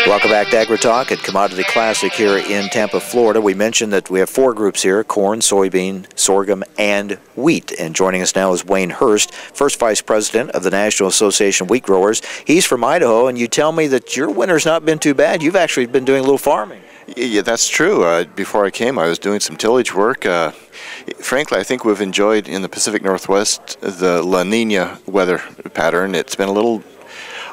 Welcome back to AgriTalk at Commodity Classic here in Tampa, Florida. We mentioned that we have four groups here: corn, soybean, sorghum, and wheat. And joining us now is Wayne Hurst, first vice president of the National Association of Wheat Growers. He's from Idaho, and you tell me that your winter's not been too bad. You've actually been doing a little farming. Yeah, that's true. Before I came, I was doing some tillage work. Frankly, I think we've enjoyed in the Pacific Northwest the La Nina weather pattern. It's been a little,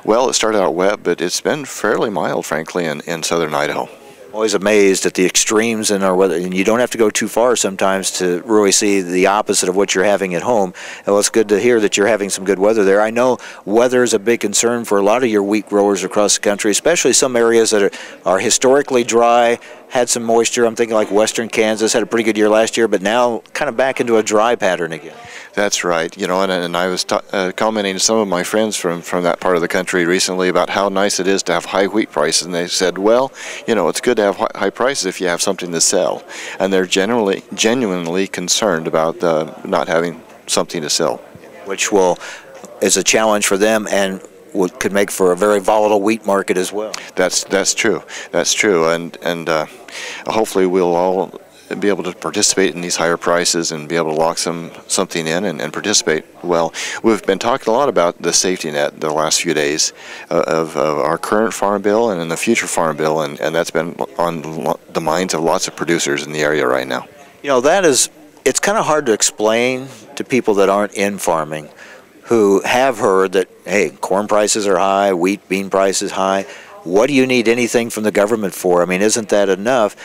well, it started out wet, but it's been fairly mild, frankly, in southern Idaho. Always amazed at the extremes in our weather, and you don't have to go too far sometimes to really see the opposite of what you're having at home. Well, it's good to hear that you're having some good weather there. I know weather is a big concern for a lot of your wheat growers across the country, especially some areas that are historically dry, had some moisture. I'm thinking like western Kansas had a pretty good year last year, but now kind of back into a dry pattern again. That's right. You know, and I was commenting to some of my friends from that part of the country recently about how nice it is to have high wheat prices, and they said, well, you know, it's good to have high prices if you have something to sell, and they're genuinely concerned about not having something to sell, which is a challenge for them and could make for a very volatile wheat market as well. That's true. That's true, and hopefully we'll all be able to participate in these higher prices and be able to lock something in and participate well. We've been talking a lot about the safety net the last few days of our current farm bill and in the future farm bill, and that's been on the minds of lots of producers in the area right now. You know, it's kind of hard to explain to people that aren't in farming, who have heard that, hey, corn prices are high, wheat, bean prices high. What do you need anything from the government for? I mean, isn't that enough?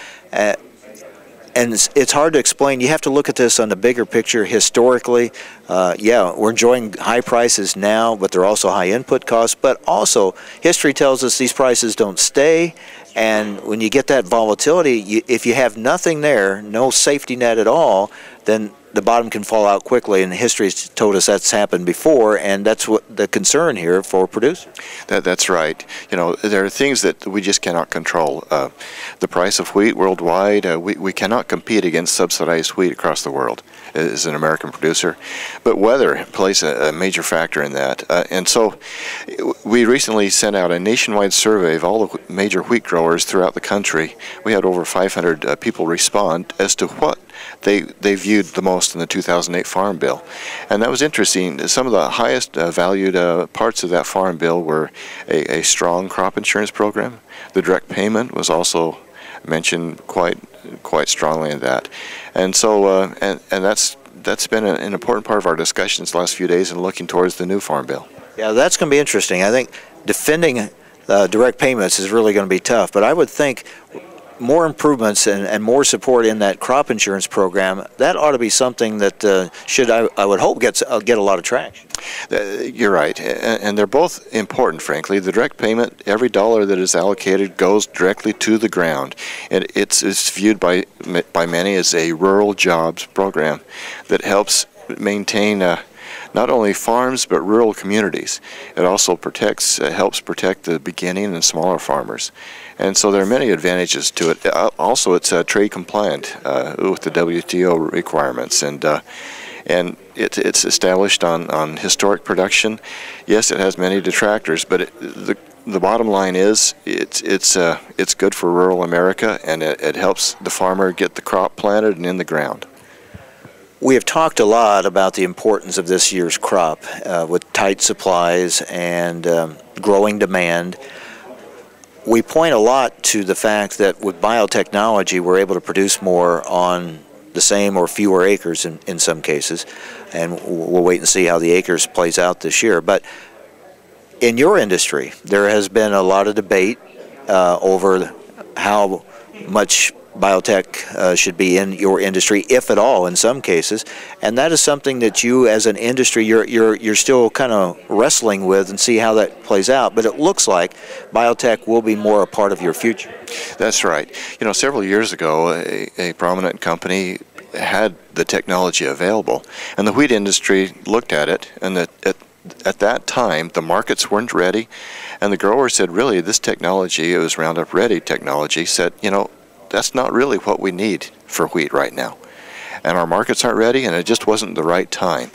And it's hard to explain. You have to look at this on the bigger picture historically. Yeah, we're enjoying high prices now, but they're also high input costs. But also, history tells us these prices don't stay. And when you get that volatility, if you have nothing there, no safety net at all, then the bottom can fall out quickly, and history has told us that's happened before, and that's what the concern here for producers. That's right. You know, there are things that we just cannot control. The price of wheat worldwide, we cannot compete against subsidized wheat across the world as an American producer, but weather plays a major factor in that. And so we recently sent out a nationwide survey of all the major wheat growers throughout the country. We had over 500 people respond as to what they viewed the most in the 2008 Farm Bill. And that was interesting. Some of the highest valued parts of that Farm Bill were a strong crop insurance program. The direct payment was also mentioned quite strongly in that. And so and that's been an important part of our discussions the last few days and looking towards the new Farm Bill. Yeah, that's going to be interesting. I think defending direct payments is really going to be tough, but I would think more improvements and more support in that crop insurance program, that ought to be something that I would hope get a lot of traction. You're right, and they're both important, frankly. The direct payment, every dollar that is allocated goes directly to the ground, and it's viewed by many as a rural jobs program that helps maintain not only farms but rural communities. It also helps protect the beginning and smaller farmers. And so there are many advantages to it. Also, it's trade compliant with the WTO requirements, and it's established on historic production. Yes, it has many detractors, but the bottom line is it's good for rural America, and it helps the farmer get the crop planted and in the ground. We have talked a lot about the importance of this year's crop with tight supplies and growing demand. We point a lot to the fact that with biotechnology, we're able to produce more on the same or fewer acres in some cases, and we'll wait and see how the acres plays out this year. But in your industry, there has been a lot of debate over how much biotech should be in your industry, if at all, in some cases, and that is something that you, as an industry, you're still kind of wrestling with and see how that plays out. But it looks like biotech will be more a part of your future. That's right. You know, several years ago, a prominent company had the technology available, and the wheat industry looked at it, and at that time, the markets weren't ready, and the growers said, really, this technology, it was Roundup Ready technology, said, you know, that's not really what we need for wheat right now. And our markets aren't ready, and it just wasn't the right time.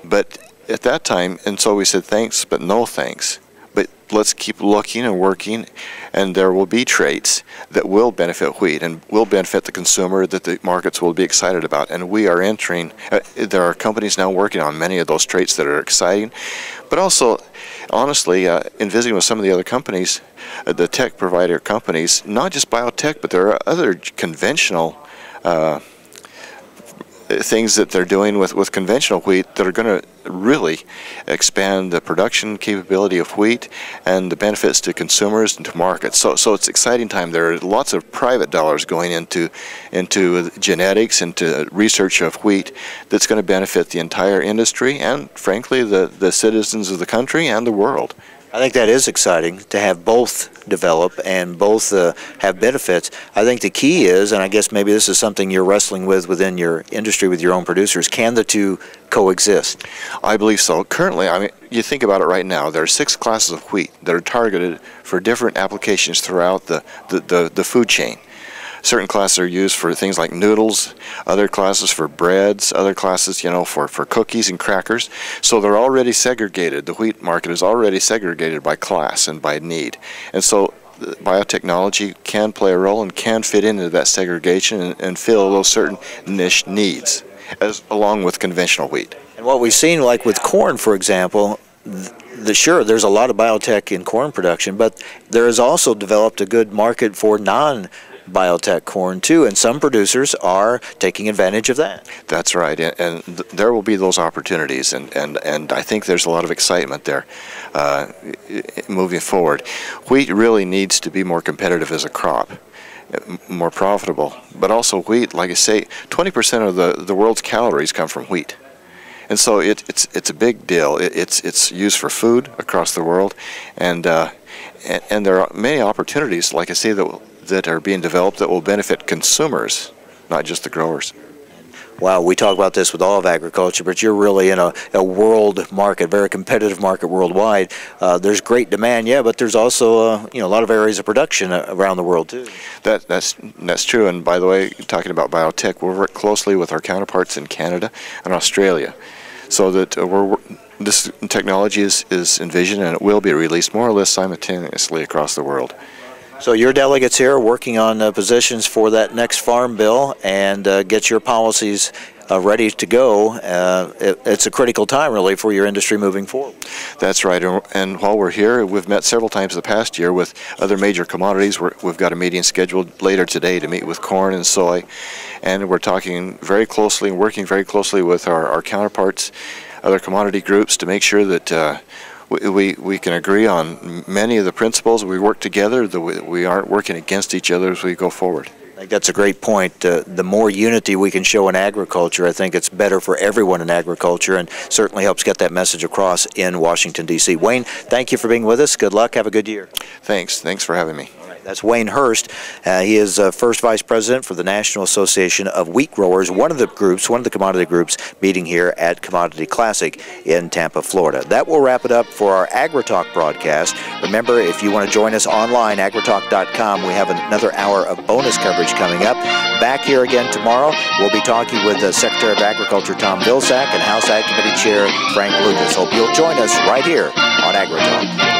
But at that time, and so we said thanks, but no thanks. But let's keep looking and working, and there will be traits that will benefit wheat and will benefit the consumer that the markets will be excited about. And we are entering, there are companies now working on many of those traits that are exciting. But also, honestly, in visiting with some of the other companies, the tech provider companies, not just biotech, but there are other conventional things that they're doing with conventional wheat that are going to really expand the production capability of wheat and the benefits to consumers and to markets. So it's exciting time. There are lots of private dollars going into genetics, into research of wheat that's going to benefit the entire industry and, frankly, the citizens of the country and the world. I think that is exciting to have both develop and both have benefits. I think the key is, and I guess maybe this is something you're wrestling with within your industry with your own producers, can the two coexist? I believe so. Currently, I mean, you think about it right now, there are 6 classes of wheat that are targeted for different applications throughout the food chain. Certain classes are used for things like noodles, other classes for breads, other classes, for cookies and crackers. So they're already segregated. The wheat market is already segregated by class and by need. And so biotechnology can play a role and can fit into that segregation and fill those certain niche needs, along with conventional wheat. And what we've seen, like with corn, for example, sure, there's a lot of biotech in corn production, but there is also developed a good market for non-biotech corn too, and some producers are taking advantage of that. That's right, and there will be those opportunities, and I think there's a lot of excitement there moving forward. Wheat really needs to be more competitive as a crop, more profitable, but also wheat, like I say, 20% of the world's calories come from wheat. And so it's a big deal. It's used for food across the world, and there are many opportunities, like I say, that are being developed that will benefit consumers, not just the growers. Wow, we talk about this with all of agriculture, but you're really in a world market, very competitive market worldwide. There's great demand, yeah, but there's also a lot of areas of production around the world too. That's true. And by the way, talking about biotech, we'll work closely with our counterparts in Canada and Australia, so that this technology is envisioned and it will be released more or less simultaneously across the world. So your delegates here are working on positions for that next farm bill and get your policies ready to go. It's a critical time, really, for your industry moving forward. That's right. And while we're here, we've met several times the past year with other major commodities. We've got a meeting scheduled later today to meet with corn and soy. And we're talking very closely and working very closely with our counterparts, other commodity groups, to make sure that we can agree on many of the principles. We work together, we aren't working against each other as we go forward. I think that's a great point. The more unity we can show in agriculture, I think it's better for everyone in agriculture and certainly helps get that message across in Washington, D.C. Wayne, thank you for being with us. Good luck. Have a good year. Thanks for having me. That's Wayne Hurst. He is first vice president for the National Association of Wheat Growers, one of the commodity groups meeting here at Commodity Classic in Tampa, Florida. That will wrap it up for our AgriTalk broadcast. Remember, if you want to join us online, agritalk.com, we have another hour of bonus coverage coming up. Back here again tomorrow, we'll be talking with Secretary of Agriculture Tom Vilsack and House Ag Committee Chair Frank Lucas. Hope you'll join us right here on AgriTalk.